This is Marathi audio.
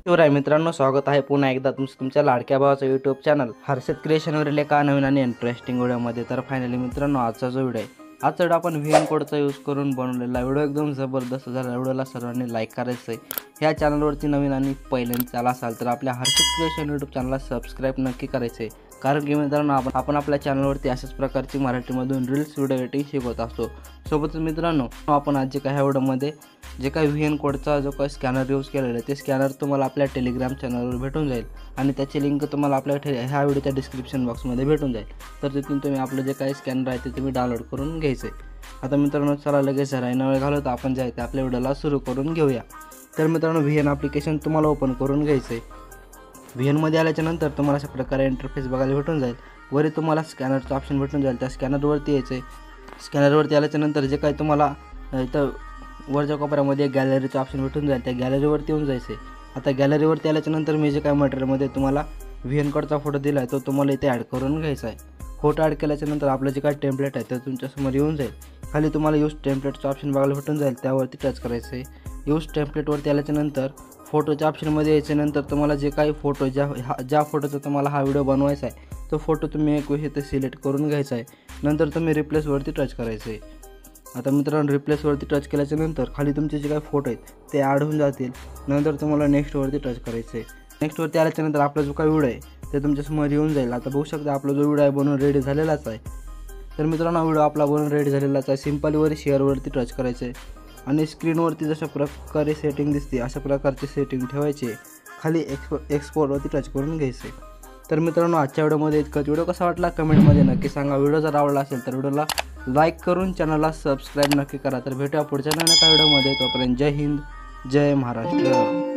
शिवराय मित्रांनो, स्वागत आहे पुन्हा एकदा तुमच्या लाडक्या भावाचा यूट्यूब चॅनल हर्षद क्रिएशनवरील एका नवीन आणि इंटरेस्टिंग व्हिडिओमध्ये। तर फायनली मित्रांनो, आजचा जो व्हिडिओ आहे, आजचा व्हिडिओ आपण व्हीएन कोडचा यूज करून बनवलेला व्हिडिओ एकदम जबरदस्त झाला। व्हिडिओला सर्वांनी लाईक करायचं आहे। ह्या चॅनलवरती नवीन आणि पहिल्यांदा आला असाल तर आपल्या हर्षद क्रिएशन यूट्यूब चॅनलला सबस्क्राईब नक्की करायचं आहे, कारण की मित्रांनो आपण आपल्या चॅनलवरती अशाच प्रकारची मराठीमधून रील्स व्हिडिओ एडिटिंग शिकवत असतो। सोबतच मित्रांनो, आपण आज जे काही व्हिडिओमध्ये जे काही व्हीएन कोडचा जो काही स्कॅनर यूज केलेला आहे ते स्कॅनर तुम्हाला आपल्या टेलिग्राम चॅनलवर भेटून जाईल आणि त्याची लिंक तुम्हाला आपल्या ह्या व्हिडिओच्या डिस्क्रिप्शन बॉक्समध्ये भेटून जाईल। तर तिथून तुम्ही आपलं जे काही स्कॅनर आहे ते तुम्ही डाउनलोड करून घ्यायचं आहे। आता मित्रांनो, चला लगेच न वेळ घालवता आपण जे आहे ते आपल्या व्हिडिओला सुरू करून घेऊया। तर मित्रांनो, व्हीएन ॲप्लिकेशन तुम्हाला ओपन करून घ्यायचं आहे। व्हीएनमध्ये आल्याच्यानंतर तुम्हाला अशा प्रकारे इंटरफेस बघायला भेटून जाईल। वरी तुम्हाला स्कॅनरचं ऑप्शन भेटून जाईल, त्या स्कॅनरवरती यायचं आहे। स्कॅनरवरती आल्याच्यानंतर जे काही तुम्हाला इथं वरच्या कोपऱ्यामध्ये गॅलरीचं ऑप्शन भेटून जाईल, त्या गॅलरीवरती येऊन जायचं आहे। आता गॅलरीवरती आल्याच्यानंतर मी जे काही मटेरियलमध्ये तुम्हाला व्हीएन कोडचा फोटो दिला आहे तो तुम्हाला इथे ॲड करून घ्यायचा आहे। फोटो ॲड केल्याच्यानंतर आपलं जे काही टेम्पलेट आहे ते तुमच्यासमोर येऊन जाईल। खाली तुम्हाला यूज टेम्पलेटचं ऑप्शन बघायला भेटून जाईल, त्यावरती टच करायचं आहे। यूज टेम्पलेटवरती आल्याच्यानंतर फोटोच्या ऑप्शनमध्ये यायच्यानंतर तुम्हाला जे काही फोटो ज्या फोटोचा तुम्हाला हा व्हिडिओ बनवायचा आहे तो फोटो तुम्ही एक इथे सिलेक्ट करून घ्यायचा आहे। नंतर तुम्ही रिप्लेसवरती टच करायचं आहे। आता मित्रांनो, रिप्लेसवरती टच केल्याच्यानंतर खाली तुमचे जे काही फोटो आहेत ते ॲड होऊन जातील। नंतर तुम्हाला नेक्स्टवरती टच करायचं आहे। नेक्स्टवरती आल्याच्यानंतर आपला जो काही व्हिडिओ आहे ते तुमच्यासमोर येऊन जाईल। आता बघू शकता आपला जो व्हिडिओ आहे बनवून रेडी झालेलाच आहे। तर मित्रांनो, व्हिडिओ आपला बनवून रेडी झालेलाच आहे। सिम्पलीवरी शेअरवरती टच करायचं आहे आणि स्क्रीनवरती जशा प्रकारे सेटिंग दिसते अशा प्रकारची सेटिंग ठेवायची आहे। खाली एक्सपोर्टवरती टच करून घ्यायचं आहे। तर मित्रांनो, आजच्या व्हिडिओमध्ये इतकंच। व्हिडिओ कसा वाटला कमेंटमध्ये नक्की सांगा। व्हिडिओ जर आवडला असेल तर व्हिडिओला लाईक करून चॅनलला सबस्क्राईब नक्की करा। तर भेटूया पुढच्या नवीन एका व्हिडिओमध्ये। तोपर्यंत जय हिंद, जय महाराष्ट्र।